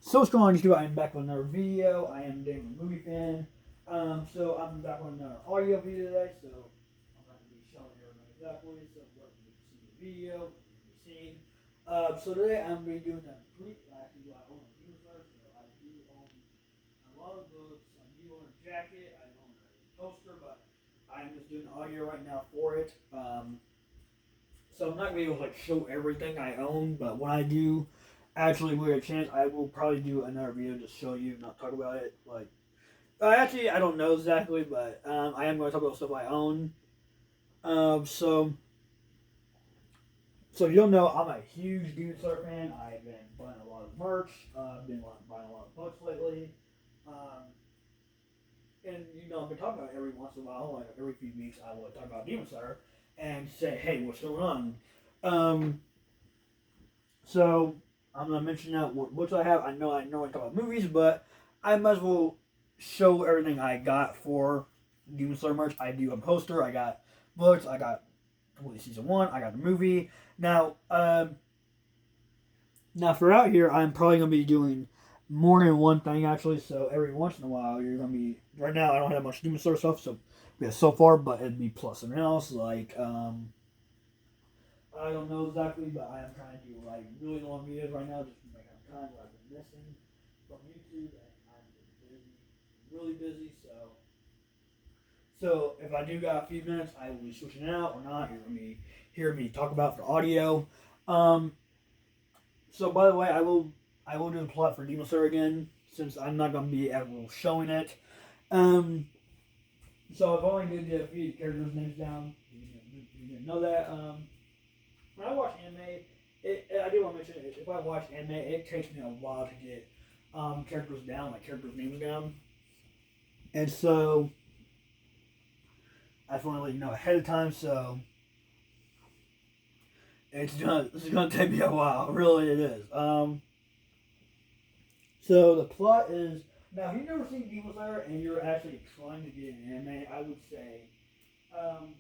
So what's going on YouTube? I am back with another video. I am David, a movie fan. So I'm back with another audio video today. So I'm not going to be showing everybody exactly. So what you can see the video, what you can see. So today I'm going to be doing a complete. Actually, I own a universe. So I do own a lot of books. I do own a jacket. I own a poster, but I'm just doing audio right now for it. So I'm not gonna be able to like show everything I own, but when I do actually get a chance, I will probably do another video to show you, not talk about it. Like, actually, I don't know exactly, but I am going to talk about stuff I own. Um, so, so you don't know, I'm a huge Demon Slayer fan. I've been buying a lot of merch. I've been buying a lot of books lately. Um, and I've been talking about it every once in a while, like every few weeks, I will talk about Demon Slayer and say, hey, what's going on? Um, So I'm gonna mention out what books I have. I know I talk about movies, but I might as well show everything I got for Demon Slayer merch. I do a poster. I got books. I got season one. I got the movie. Now for out here, I'm probably gonna be doing more than one thing actually. So every once in a while, you're gonna be. Right now, I don't have much Demon Slayer stuff, so we have so far, but it'd be plus something else like I don't know exactly, but I am trying to do like really long videos right now just to make up time where I've been missing from YouTube and I've been busy, really busy. So if I do got a few minutes, I will be switching it out or not. You're gonna be hearing me talk about for audio. Um, so by the way, I will do the plot for Demon Slayer again since I'm not gonna be able showing it. Um, so I've only did a few characters' names down. You didn't know that. When I watch anime, I do want to mention if I watch anime, it takes me a while to get characters down, like characters' names down, and so I just want to let you know ahead of time. So this is gonna take me a while. Really, it is. So the plot is now. If you've never seen Demon Slayer and you're actually trying to get an anime, I would say um,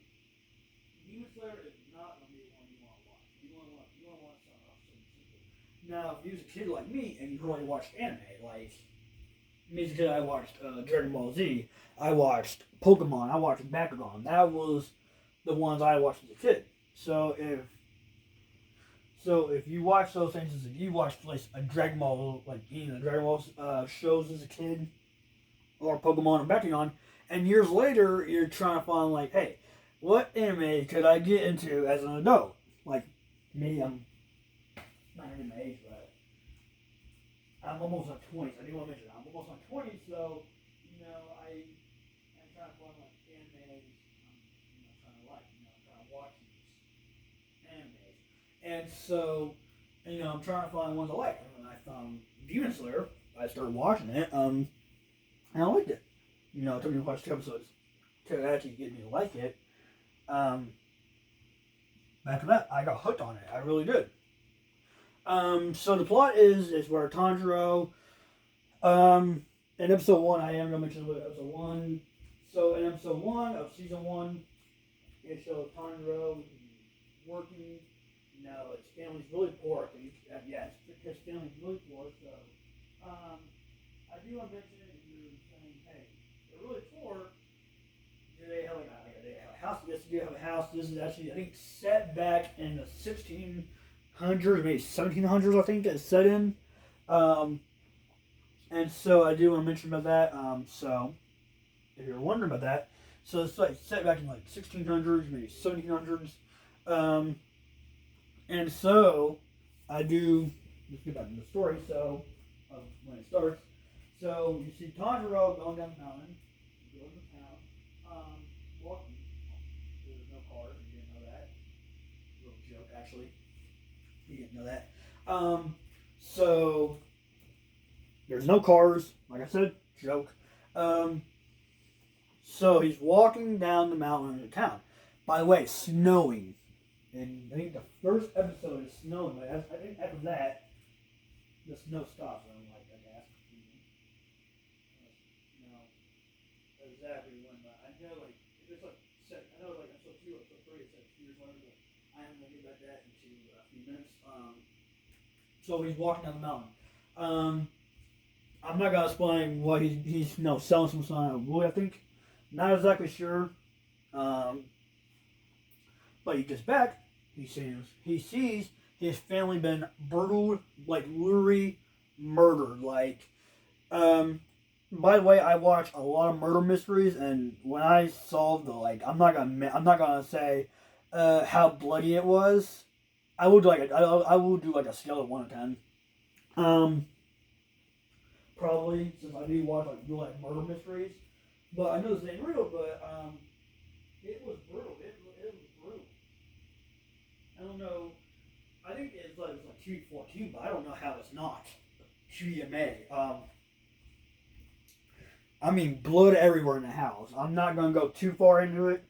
Demon Slayer is not gonna be one you want to watch. You want to watch something simple. Now, if you was a kid like me and you only watched anime, like me as a kid, I watched Dragon Ball Z, I watched Pokemon, I watched Bakugan. That was the ones I watched as a kid. So if you watch those things as if you watched like a Dragon Ball, like the Dragon Ball shows as a kid, or Pokemon or Bakugan, and years later you're trying to find like, hey, what anime could I get into as an adult? Like me, I'm not in my age, but I'm almost on 20s. I do want to mention that. I'm almost on 20, so I'm trying to find like animes. I'm trying to like, I'm trying to watch these animes, and so I'm trying to find ones I like. And I found Demon Slayer. I started watching it, and I liked it. It took me to watch 2 episodes to actually get me to like it. Um, After that, I got hooked on it. I really did. So the plot is where Tanjiro, in episode one, I am gonna mention what episode one. So in episode one of season one, it shows Tanjiro working. His family's really poor. I think. Yeah, his family's really poor. So, I do want to mention if you're saying, hey, they're really poor. Do they have they have a house? Yes, they do have a house. This is actually, I think, set back in the 1600s, maybe 1700s. I think it's set in. Um, and so I do want to mention about that. So if you're wondering about that, so it's like set back in like 1600s, maybe 1700s. Um, and so I do. Let's get back to the story. So when it starts, so you see Tanjiro going down the mountain, going to town, walking. There's no cars. You didn't know that. Little joke, actually. You didn't know that. So there's no cars. Like I said, joke. Um, so he's walking down the mountain into town. By the way, it's snowing. And I think the first episode is snowing. But I think after that, the snow stops. And I'm like, I guess. You know exactly when. But I know, like, it's like, I know, like, episode 2, episode 3, it's like 2 years later. But I am going to get back that into a few minutes. So he's walking down the mountain. I'm not gonna explain what he's selling some sign of wood. I think not exactly sure. Um, but he gets back. He sees his family been brutally, like literally murdered. Like, um, by the way, I watch a lot of murder mysteries, and when I solved the I'm not gonna say how bloody it was. I will do I will do like a scale of 1 to 10. Um, Probably since I do like murder mysteries, but I know this ain't real. But it was brutal. It was brutal. I don't know. I think it's like 242, but I don't know how it's not QMA. I mean, blood everywhere in the house. I'm not gonna go too far into it.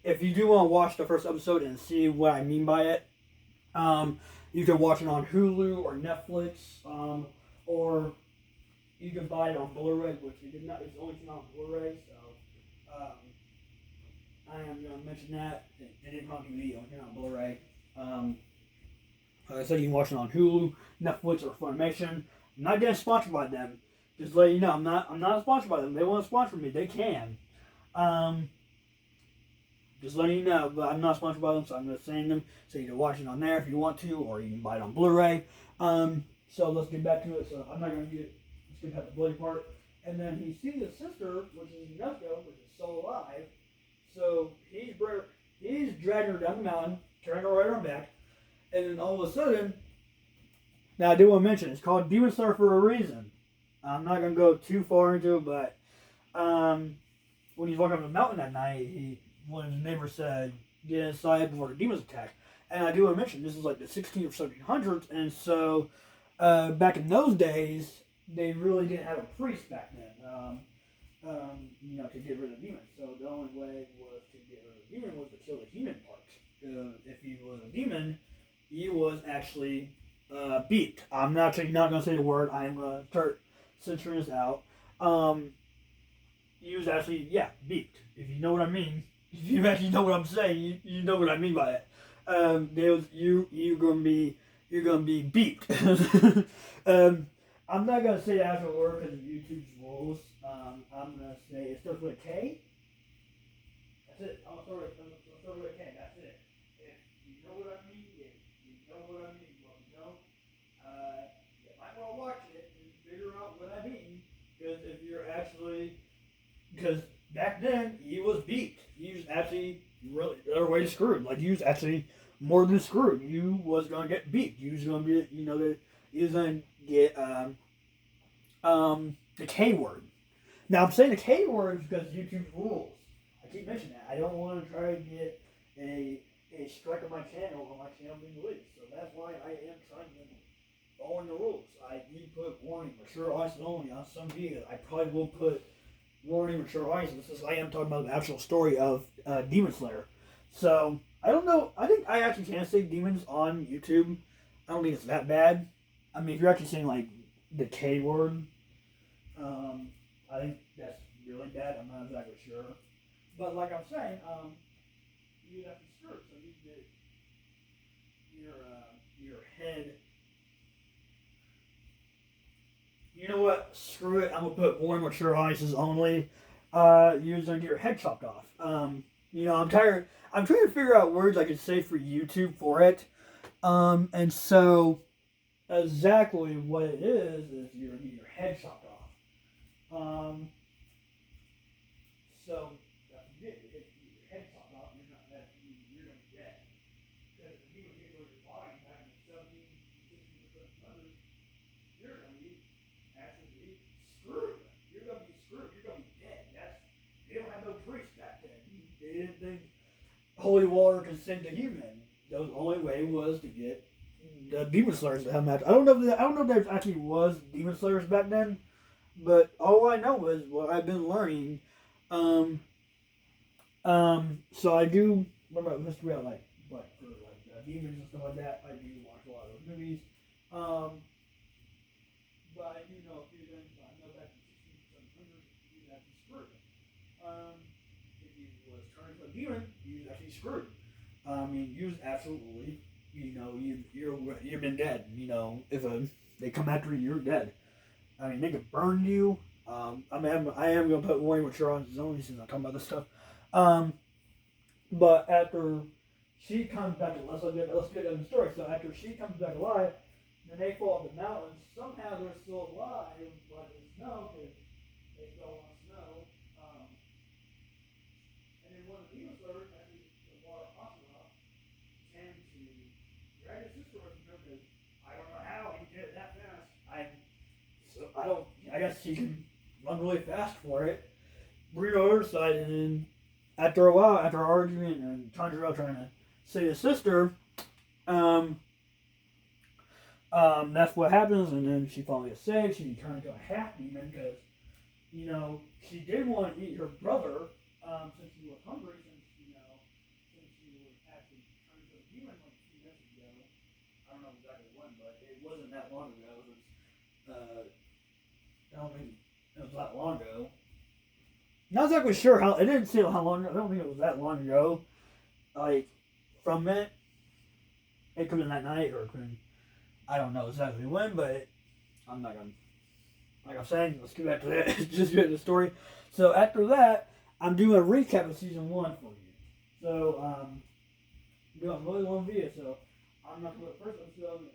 If you do want to watch the first episode and see what I mean by it, um, you can watch it on Hulu or Netflix, or you can buy it on Blu-ray, which it did not. It's only on Blu-ray, so I am gonna mention that. It didn't come on DVD, only on Blu-ray. Um, like I said, you can watch it on Hulu, Netflix, or Funimation. I'm not getting sponsored by them. Just let you know, I'm not sponsored by them. They want to sponsor me, they can. Um, just letting you know, but I'm not sponsored by them, so I'm just saying them. So you can watch it on there if you want to, or you can buy it on Blu-ray. So let's get back to it. So I'm not gonna let's get past the bloody part. And then he sees his sister, which is Nesco, which is still alive. So he's dragging her down the mountain, turning her right on back, and then all of a sudden, now I do want to mention it's called Demon Slayer for a reason. I'm not gonna go too far into it, but when he's walking up the mountain that night, one of his neighbors said, "Get inside before the demons attack." And I do want to mention this is like the 1600s or 1700s, and so back in those days, they really didn't have a priest back then. To get rid of demons. So the only way was to get rid of the demon was to kill the human part. If he was a demon, he was actually beat. I'm not going to say the word. I'm going to start censoring this out. He was actually, beat. If you know what I mean. If you actually know what I'm saying, you know what I mean by it. You're gonna be beat. I'm not gonna say the actual word because of YouTube's rules. I'm gonna say it starts with a K. That's it. I'm gonna start with a K. That's it. If you know what I mean, if you know what I mean, well, you know, you might want to watch it and figure out what I mean. Because back then he was beat. He was actually really the other way screwed. Like he was actually more than screwed. You was gonna get beat. You was gonna be, you was gonna get the K word. Now I'm saying the K word because YouTube rules. I keep mentioning that. I don't want to try to get a strike on my channel or my channel being deleted. So that's why I am trying to follow the rules. I do put warning mature ice only on some videos. I probably will put warning mature ice. This is I am talking about the actual story of Demon Slayer. So I don't know. I think I actually can say demons on YouTube. I don't think it's that bad. I mean, if you're actually saying like the K word, I think that's really bad. I'm not exactly sure. But like I'm saying, you'd have to skirt, so you get your head. You know what? Screw it. I'm gonna put warm mature ices only. You're gonna get your head chopped off. I'm tired. I'm trying to figure out words I could say for YouTube for it. And so exactly what it is you're gonna get your head chopped off. So that's it. If your head chopped off, you're gonna be dead. Because if you get rid of your body back in the 70s, 60s, 70s, you're gonna be actually screwed. You're gonna be screwed. You're gonna be dead. They don't have no priest back then. They didn't think holy water could send a human. The only way was to get the demon slayers to have match. I don't know if there actually was demon slayers back then, but all I know is what I've been learning. So I do remember history about for demons and stuff like that. I do watch a lot of those movies. But I do know a few things. I know back in the 1600s, 1700s, you was actually screwed. If you was turned into a demon, you was actually screwed. You was absolutely, you've been dead. If they come after you, you're dead. I mean, they could burn you. I am going to put warning mature on only since I'm talking about this stuff. But after she comes back, let's get in the story. So after she comes back alive, then they fall off the mountains. Somehow they're still alive, but it's snow because they fell on snow. Um, and then one of the demon slayers, actually the water Asura, came to drag his sister with him because I don't know how he did it that fast. I guess he can run really fast for it. Bring her other side, and then after a while, after arguing and Tanjiro trying to save his sister, that's what happens, and then she finally gets saved. She turned into a half demon because, she did want to eat her brother, since she was hungry, since she was actually turned into a demon like 2 minutes ago. I don't know exactly when, but it wasn't that long ago. It was, I don't think it was that long ago. Not exactly sure how. It didn't say how long. I don't think it was that long ago. Like from it, it could have been that night, or it could. I don't know exactly when, but I'm not gonna. Like I'm saying, let's get back to that. Just get the story. So after that, I'm doing a recap of season 1 for you. So I'm doing a really long video. So I'm not gonna do the first episode and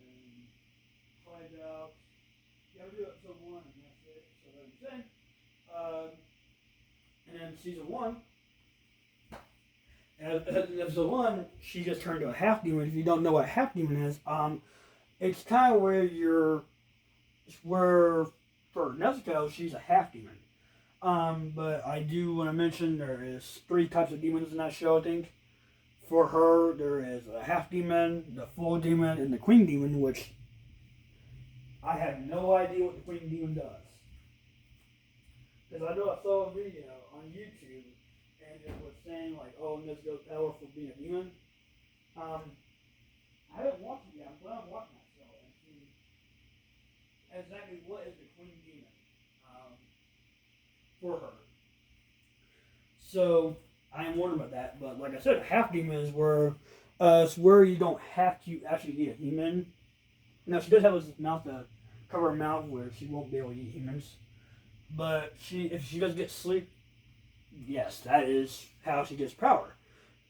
find out. Yeah, I'll do episode 1 and that's it. So that's what I'm saying. And then season 1, in episode 1, she just turned into a half demon. If you don't know what a half demon is, it's kind of where for Nezuko, she's a half demon. But I do want to mention there is 3 types of demons in that show, I think. For her, there is a half demon, the full demon, and the queen demon, which I have no idea what the queen demon does. Because I know I saw a video on YouTube and it was saying like, oh, Nezuko's power for being a demon. I haven't watched it yet. I'm glad I'm watching that show and see exactly what is the queen demon for her. So I am wondering about that, but like I said, half demon is where it's where you don't have to actually eat a human. Now she does have this mouth to cover her mouth where she won't be able to eat humans. But if she does get sleep, yes, that is how she gets power.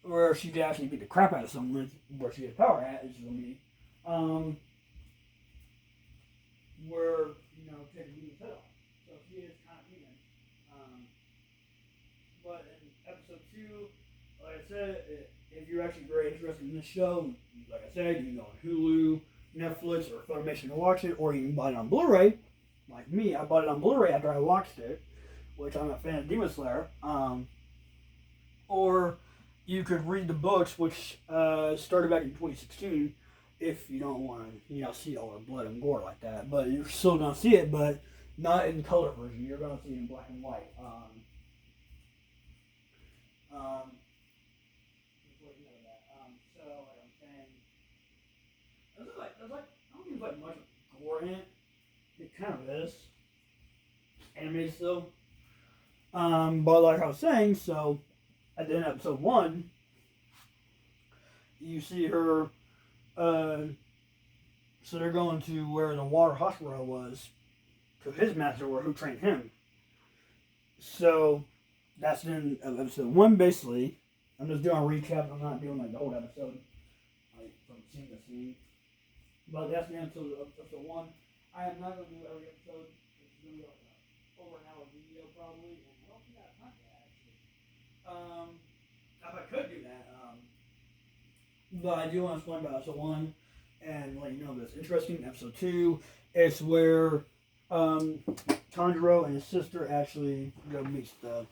Where she can actually beat the crap out of someone, where she gets power at is going to be, where, take a human's head off. So she is kind of human. But in episode 2, like I said, if you're actually very interested in this show, like I said, you can go on Hulu, Netflix, or Funimation to watch it, or you can buy it on Blu-ray. Like me, I bought it on Blu-ray after I watched it, which I'm a fan of Demon Slayer. Or you could read the books, which started back in 2016, if you don't want to, see all the blood and gore like that. But you're still gonna see it, but not in color version. You're gonna see it in black and white. So like I'm saying, there's like I don't think there's like much gore in it. It kind of is. Anime still. But like I was saying, so at the end of episode 1, you see her, so they're going to where the water hospital was, to his master, who trained him. So that's the end of episode 1, basically. I'm just doing a recap. I'm not doing like the whole episode, like from scene to scene. But that's the end of episode 1. I am not going to do every episode. It's going to be like over an hour video probably, and I don't think I have time for that actually. If I could do that, but I do want to explain about episode 1 and let you know that's interesting. Episode 2, it's where Tanjiro and his sister actually go meet the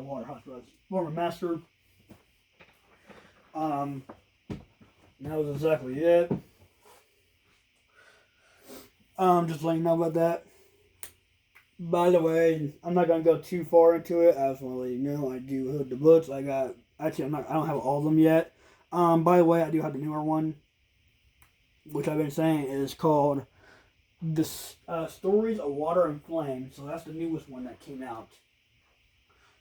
water hospital's former master. That was exactly it. Just letting you know about that. By the way, I'm not gonna go too far into it. I just want to let you know I do have the books. I don't have all of them yet. By the way, I do have the newer one, which I've been saying is called The Stories of Water and Flame. So that's the newest one that came out.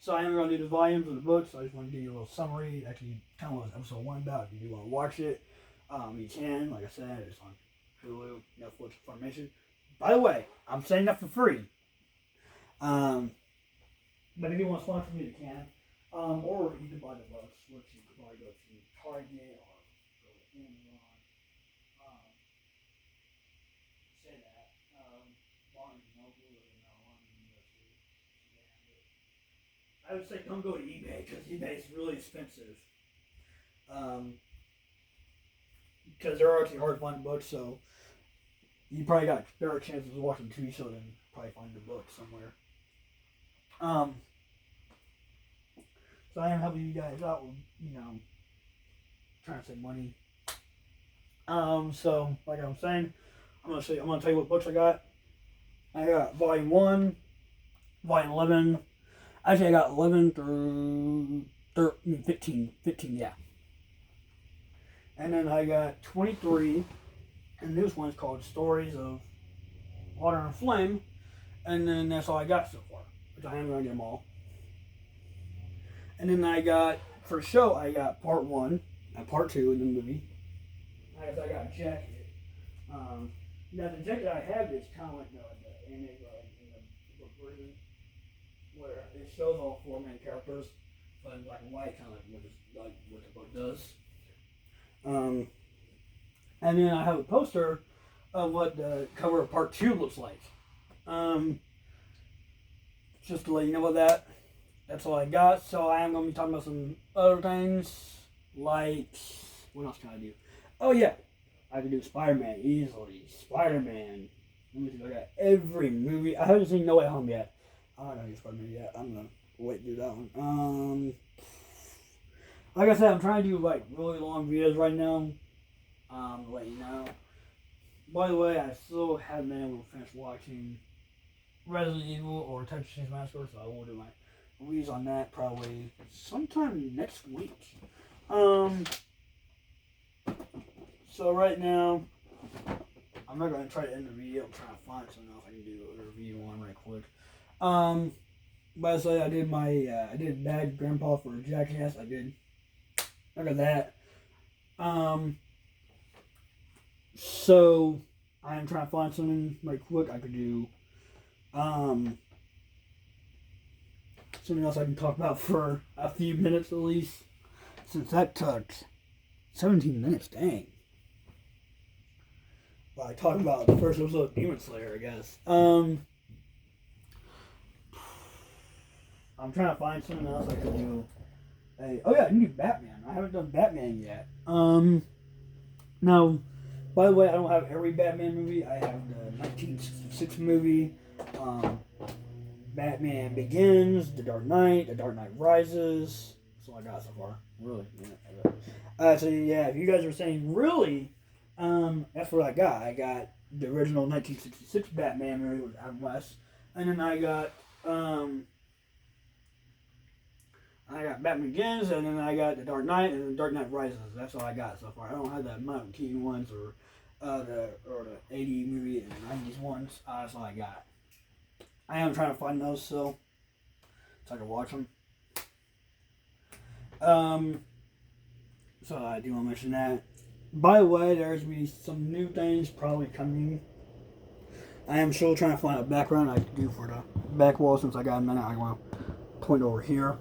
So I am going to do the volumes of the books. I just want to give you a little summary. Actually, tell me what episode 1 about. If you do want to watch it, you can. Like I said, it's on Hulu, Netflix, Funimation. By the way, I'm saying that for free. But if you want to sponsor me, you can. Or you can buy the books, which you could probably go to Target or go to Amazon. Say that. Barnes and Noble or London University. I would say don't go to eBay because eBay is really expensive. Because they're actually hard to find books, so you probably got better chances of watching a TV show than probably finding the book somewhere. So I am helping you guys out with, trying to save money. So like I'm saying, I'm gonna tell you what books I got. I got Volume 1, Volume 11. Actually, I got 11 through 15, yeah. And then I got 23, and this one's called Stories of Water and Flame. And then that's all I got so far, which I am going to get them all. And then I got, for show, I got Part 1 and Part 2 in the movie. I got Jacket. Now the jacket I have is kind of like the anime in the book version, where it shows all 4 main characters, but in black and white, kind of like what the book does. And then I have a poster of what the cover of Part 2 looks like. Just to let you know about that's all I got. So I am going to be talking about some other things, like, what else can I do? Oh yeah, I can do Spider-Man easily. Spider-Man. Let me see if I got every movie. I haven't seen No Way Home yet. I'm not going to do Spider-Man yet. I'm going to wait to do that one. Like I said, I'm trying to do like really long videos right now. To let you know. By the way, I still haven't been able to finish watching Resident Evil or Texas Chainsaw Massacre, so I will do my reviews on that probably sometime next week. So right now, I'm not going to try to end the video. I'm trying to find something else I can do a review on right quick. But as I say, I did Bad Grandpa for Jackass. I did. Look at that. So I'm trying to find something right quick I could do. Something else I can talk about for a few minutes at least. Since that took 17 minutes, dang. Well, I talked about the first episode of Demon Slayer, I guess. I'm trying to find something else I could do. Oh yeah, I can do Batman. I haven't done Batman yet. Now, by the way, I don't have every Batman movie. I have the 1966 movie, Batman Begins, The Dark Knight, The Dark Knight Rises. That's all I got so far. Really? Yeah. So yeah, if you guys are saying really, that's what I got. I got the original 1966 Batman movie with Adam West, and then I got Batman Begins, and then I got The Dark Knight, and then Dark Knight Rises. That's all I got so far. I don't have the Michael Keaton ones or the 80 movie and the 90s ones. That's all I got. I am trying to find those still, so I can watch them. So I do want to mention that. By the way, there's going to be some new things probably coming. I am still trying to find a background I can do for the back wall. Since I got a minute, I want to point over here.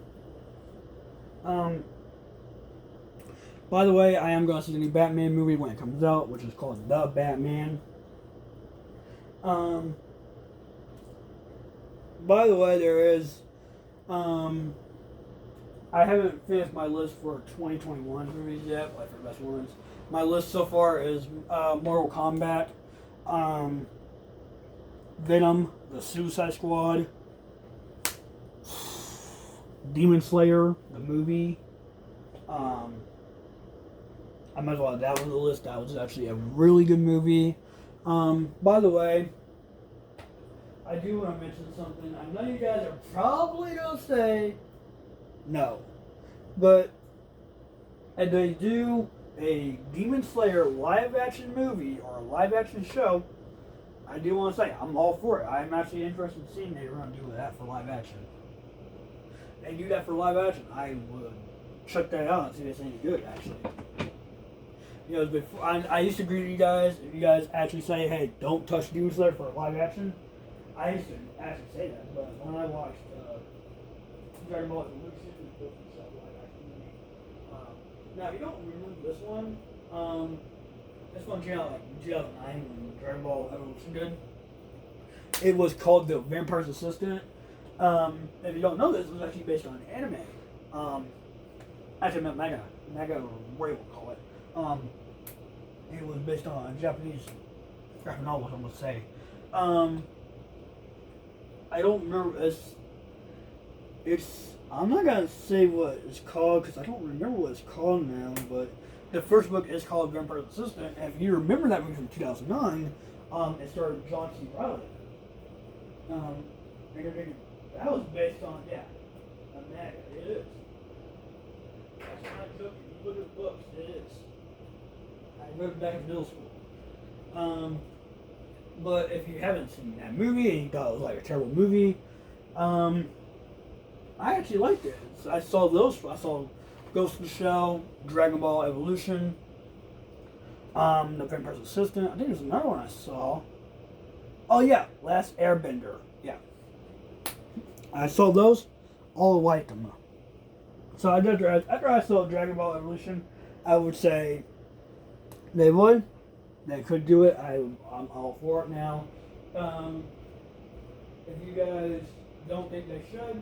By the way, I am going to see the new Batman movie when it comes out, which is called The Batman. By the way, there is, I haven't finished my list for 2021 movies yet, like for the best ones. My list so far is Mortal Kombat, Venom, The Suicide Squad, Demon Slayer, the movie. I might as well add that one to the list. That was actually a really good movie. By the way, I do want to mention something. I know you guys are probably going to say no. But if they do a Demon Slayer live action movie or a live action show, I do want to say I'm all for it. I'm actually interested in seeing they're going to do that for live action. If they do that for live action, I would check that out and see if it's any good, actually. You know, before I used to agree with you guys. If you guys actually say, "Hey, don't touch Demon Slayer for live action," I used to actually say that. But when I watched Dragon Ball Evolution, it was a live action movie. Now, if you don't remember this one came out like 2009 when Dragon Ball Evolution did. It was called The Vampire's Assistant. If you don't know this, it was actually based on an anime. Actually, manga or whatever we'll call it. It was based on a Japanese graphic novel, I'm gonna say. I don't remember. It's. I'm not gonna say what it's called because I don't remember what it's called now. But the first book is called Vampire's Assistant. And if you remember that movie from 2009, it starred John C. Reilly. That was based on a manga. It is. That's not joking. You look at the books. It is. I read it back in middle school. But if you haven't seen that movie and you thought it was like a terrible movie, I actually liked it. I saw those. I saw Ghost in the Shell, Dragon Ball Evolution, The Vampire's Assistant. I think there's another one I saw. Oh yeah, Last Airbender. Yeah, I saw those. All liked them. So after I saw Dragon Ball Evolution, I would say they could do it. I'm all for it now. If you guys don't think they should,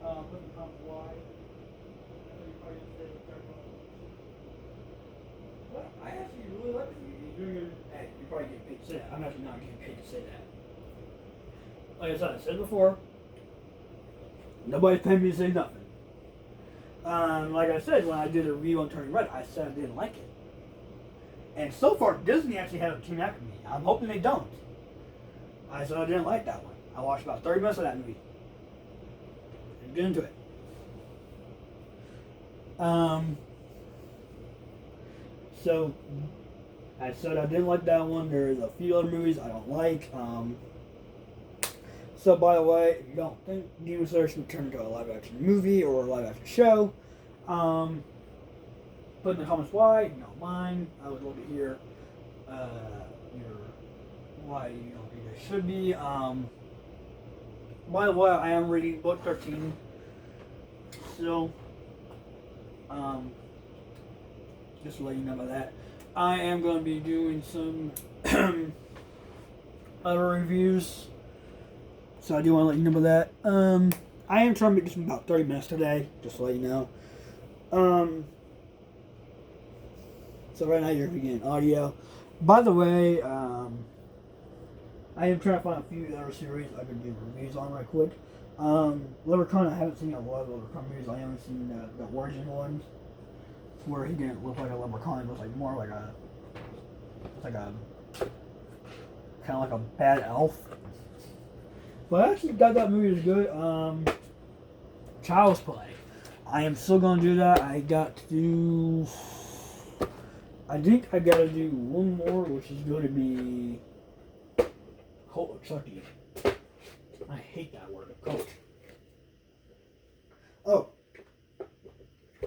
put in the comments why. I know you probably didn't say Dragon Ball Evolution. But I actually really like it. Hey, you probably get paid to say that. I'm actually not getting paid to say that. Like I said before, nobody's paying me to say nothing. Like I said, when I did a review on Turning Red, I said I didn't like it. And so far, Disney actually hasn't teamed after me. I'm hoping they don't. I said I didn't like that one. I watched about 30 minutes of that movie. Didn't get into it. So, I said I didn't like that one. There's a few other movies I don't like. So, by the way, if you don't think Demon Slayer should turn into a live-action movie or a live-action show, put in the comments why. You don't mind. I would love to hear why you don't think it should be. By the way, I am reading book 13. So, just to let you know about that. I am going to be doing some other reviews. So I do want to let you know about that. I am trying to make this about 30 minutes today, just to let you know. So right now you're getting audio. By the way, I am trying to find a few other series I could do reviews on right quick. Leprechaun, I haven't seen a lot of Leprechaun movies. I haven't seen the origin ones, where he didn't look like a leprechaun. He looks like more like kind of like a bad elf. But I actually thought that movie was good. Child's Play. I am still gonna do that. I think I gotta do one more, which is going to be Cult of Chucky. I hate that word, cult. Oh,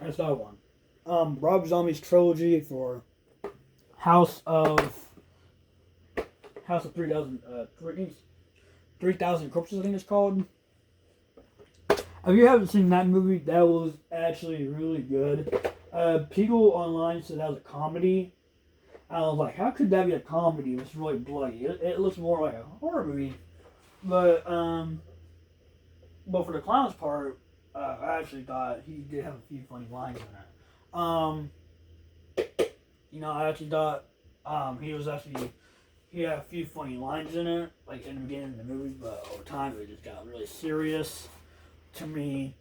I saw one. Rob Zombie's trilogy for House of 3,000 Corpses, I think it's called. If you haven't seen that movie, that was actually really good. People online said that was a comedy. I was like, how could that be a comedy? It's really bloody. It looks more like a horror movie. But for the clown's part, I actually thought he did have a few funny lines in it. I actually thought he had a few funny lines in it, like in the beginning of the movie, but over time it just got really serious to me.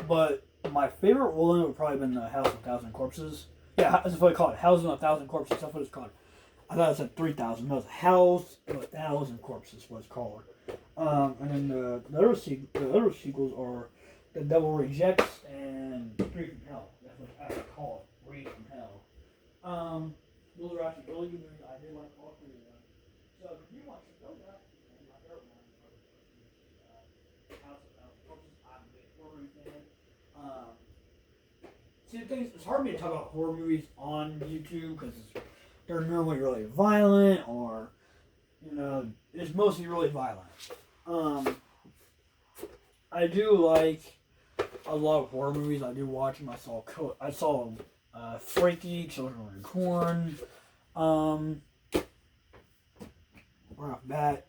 But my favorite one would probably been the House of 1,000 Corpses. Yeah, that's what I call it. House of 1,000 Corpses. That's what it's called. I thought it said 3,000. No, it's House of 1,000 Corpses. What it's called. And then the other sequels are The Devil Rejects and Free from Hell. That's what I call it. Free from Hell. Those are actually really good movies. I did like all three of them. So if you want to know that, and my favorite one House of 1,000 Corpses. I'm a big horror fan. See, the thing is, it's hard for me to talk about horror movies on YouTube because they're normally really violent, or it's mostly really violent. I do like a lot of horror movies. I do watch them. I saw Frankie, Children of the Corn. Right off that,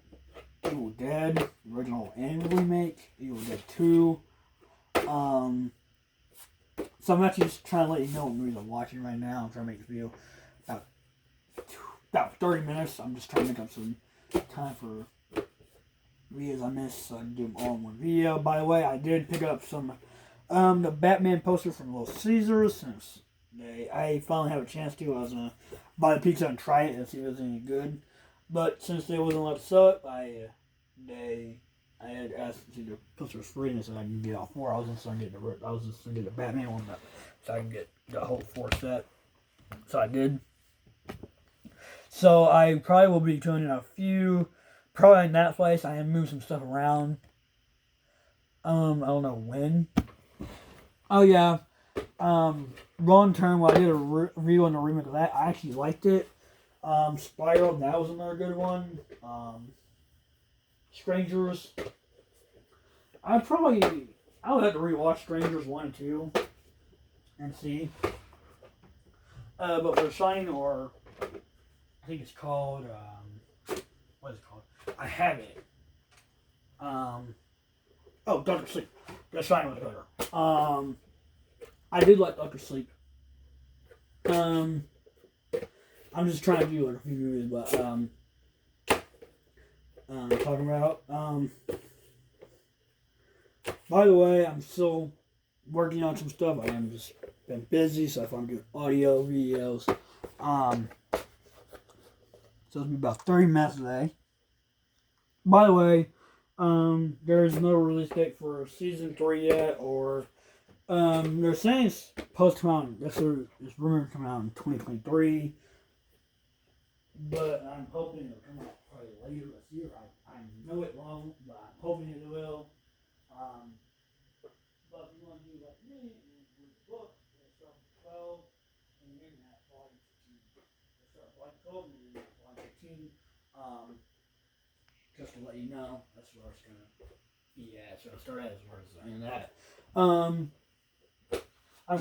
Evil Dead, original and remake, Evil Dead 2. So I'm actually just trying to let you know what movies I'm watching right now. I'm trying to make the video about 30 minutes. I'm just trying to make up some time for videos I missed so I can do them all in one video. By the way, I did pick up some the Batman poster from Little Caesars since I finally have a chance to. I was gonna buy the pizza and try it and see if it was any good, but since they wasn't allowed to sell it, I had asked to see the poster was free, and so I can get all four. I was just gonna get the Batman one, so I can get the whole 4 set. So I did. So I probably will be doing a few. Probably in that place. I am moving some stuff around. I don't know when. Oh yeah. Wrong Turn. Well, I did a review on the remake of that. I actually liked it. Spiral. That was another good one. Strangers. I would have to rewatch Strangers 1 and 2 and see. But for Shining, or I think it's called what is it called? I have it. Doctor Sleep. The Shining was better. I did like Doctor Sleep. I'm just trying to do like a few movies, but talking about. By the way, I'm still working on some stuff. I am just been busy, so if I'm doing audio videos, so it'll be about 30 minutes today. By the way, there's no release date for season 3 yet, or they're saying it's supposed to come out. It's rumored to come out in 2023, but I'm hoping it'll come out probably later this year. I know it won't, but I'm hoping it will. But if you want to do like me and read the book, it'll start from 12 and then at volume 15. It'll start volume 12 and then at volume 15. Just to let you know, that's where it's gonna be at. So I'll start as where it's at. I'm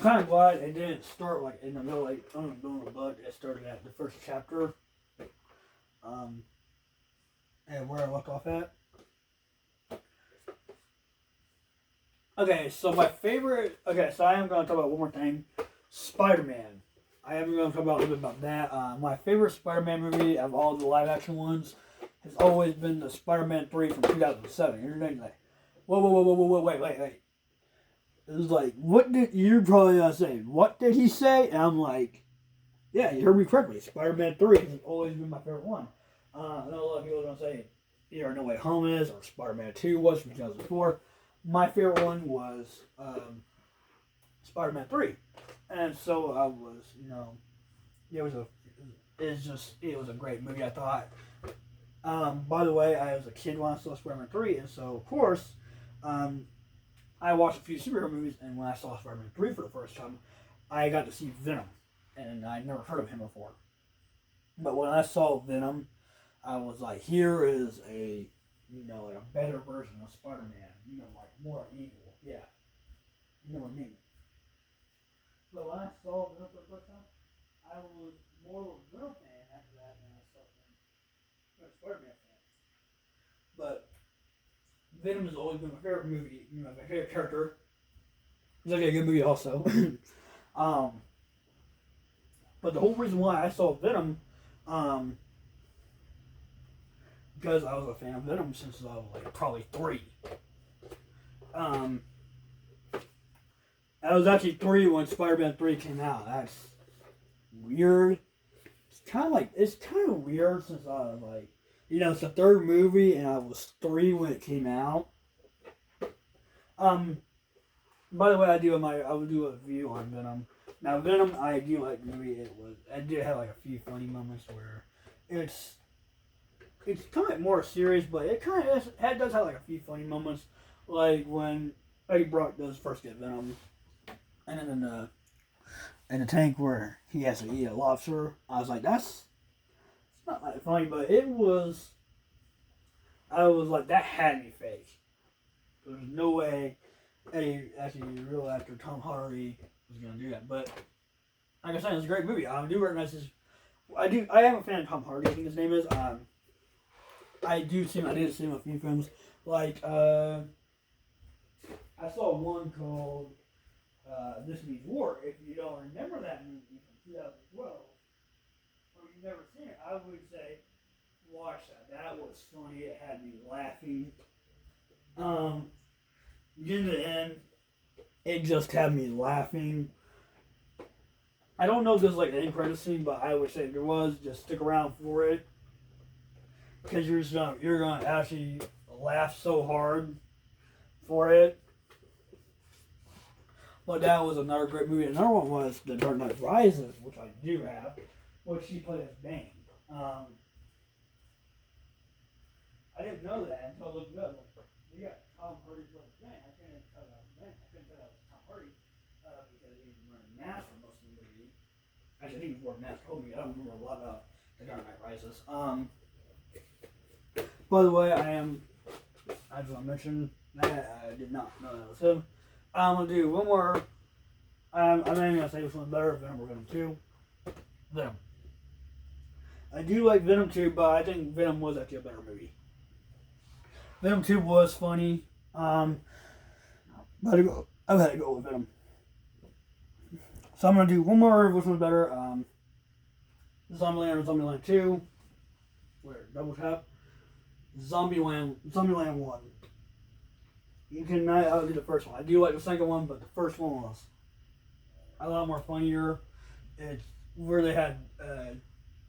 kind of glad it didn't start like in the middle, like on the book. It started at the first chapter, and where I left off at. Okay, so my favorite. Okay, so I am going to talk about one more thing. Spider-Man. I am going to talk about a little bit about that. My favorite Spider-Man movie of all the live-action ones has always been the Spider-Man 3 from 2007. You're thinking like, whoa, wait. It was like, what did you're probably gonna say? What did he say? And I'm like, yeah, you heard me correctly. Spider-Man 3 has always been my favorite one. I know a lot of people are gonna say either No Way Home is or Spider-Man 2 was from 2004. My favorite one was Spider-Man 3, and so I was, it was a great movie. I thought. By the way, I was a kid when I saw Spider-Man 3, and so of course, I watched a few superhero movies, and when I saw Spider-Man 3 for the first time, I got to see Venom, and I'd never heard of him before. But when I saw Venom, I was like, here is a better version of Spider-Man, like more evil, yeah. You know what I mean? But when I saw Venom for the first time, I was more of a Venom fan after that than I saw a Spider-Man fan. But Venom has always been my favorite movie, my favorite character. It's like a good movie also. But the whole reason why I saw Venom, because I was a fan of Venom since I was like probably 3. I was actually 3 when Spider-Man 3 came out. That's weird. It's kind of weird since I was like, it's the 3rd movie and I was 3 when it came out. By the way, I will do a review on Venom. Now Venom, I do like the movie. I did have like a few funny moments where it's kind of more serious, but it does have like a few funny moments, like when Eddie Brock does first get Venom, and then in a tank where he has to eat a lobster. I was like, that's it's not that funny, but it was. I was like, that had to be fake. There's no way a actually real actor Tom Hardy was gonna do that. But like I said, it's a great movie. I do recognize his. I am a fan of Tom Hardy. I think his name is. I did see him in a few films. Like I saw one called This Means War. If you don't remember that movie from 2012, or you've never seen it, I would say watch that. That was funny. It had me laughing. In the end, it just had me laughing. I don't know if there's like an end credit scene, but I would say if there was, just stick around for it. Because you're gonna actually laugh so hard for it. But that was another great movie. Another one was The Dark Knight Rises, which I do have, which she played as Bane. I didn't know that until I looked it up. You got Tom Hardy playing Bane. I couldn't tell that was Bane. I couldn't tell that was Tom Hardy because he was wearing a mask for most of the movie. Actually, I think he wore a mask. Told me I don't remember a lot about The Dark Knight Rises. By the way, I just want to mention that I did not know that was him. I'm going to do one more. I'm not even going to say which one's better, Venom or Venom 2. Venom. I do like Venom 2, but I think Venom was actually a better movie. Venom 2 was funny. But I've had to go with Venom. So I'm going to do one more, which one's better. Zombieland or Zombieland 2. Where? Double tap. Zombieland 1. You cannot outdo the first one. I do like the second one, but the first one was a lot more funnier. It's where they had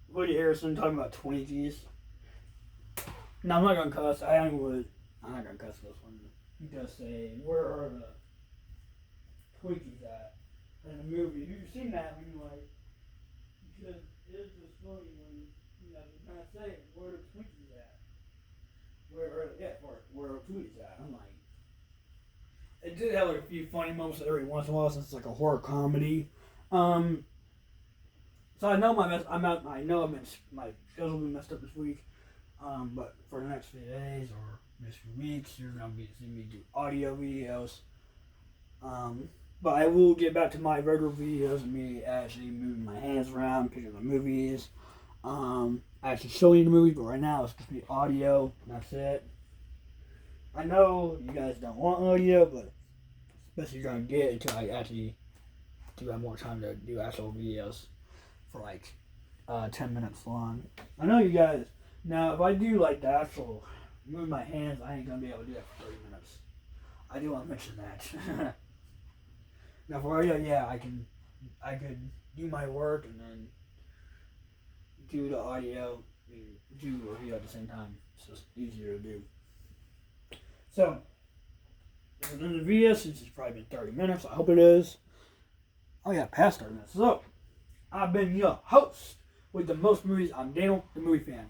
Woody Harrelson talking about Twinkies. Now I'm not gonna cuss. I'm not gonna cuss this one. He does say, "Where are the Twinkies at?" In the movie. If you've seen that, I mean, like, because it is just funny when you kind of say, "Where are the Twinkies at?" Where are the Twinkies at? I'm like, it did have like a few funny moments every once in a while since it's like a horror comedy. So I know my schedule been messed up this week. But for the next few days or next few weeks, you're gonna be seeing me do audio videos. But I will get back to my regular videos of me actually moving my hands around, picking the movies, actually showing you the movies. But right now it's just be audio. And that's it. I know you guys don't want audio, but especially you're gonna get until I actually do have more time to do actual videos for like 10 minutes long. I know you guys. Now, if I do like the actual move my hands, I ain't gonna be able to do that for 30 minutes. I do want to mention that. Now for audio, yeah, I could do my work and then do the audio and do the video at the same time. It's just easier to do. So, this is the end of the video since it's probably been 30 minutes. I hope it is. Oh yeah, past 30 minutes. So, I've been your host with the most movies. I'm Daniel, the movie fan.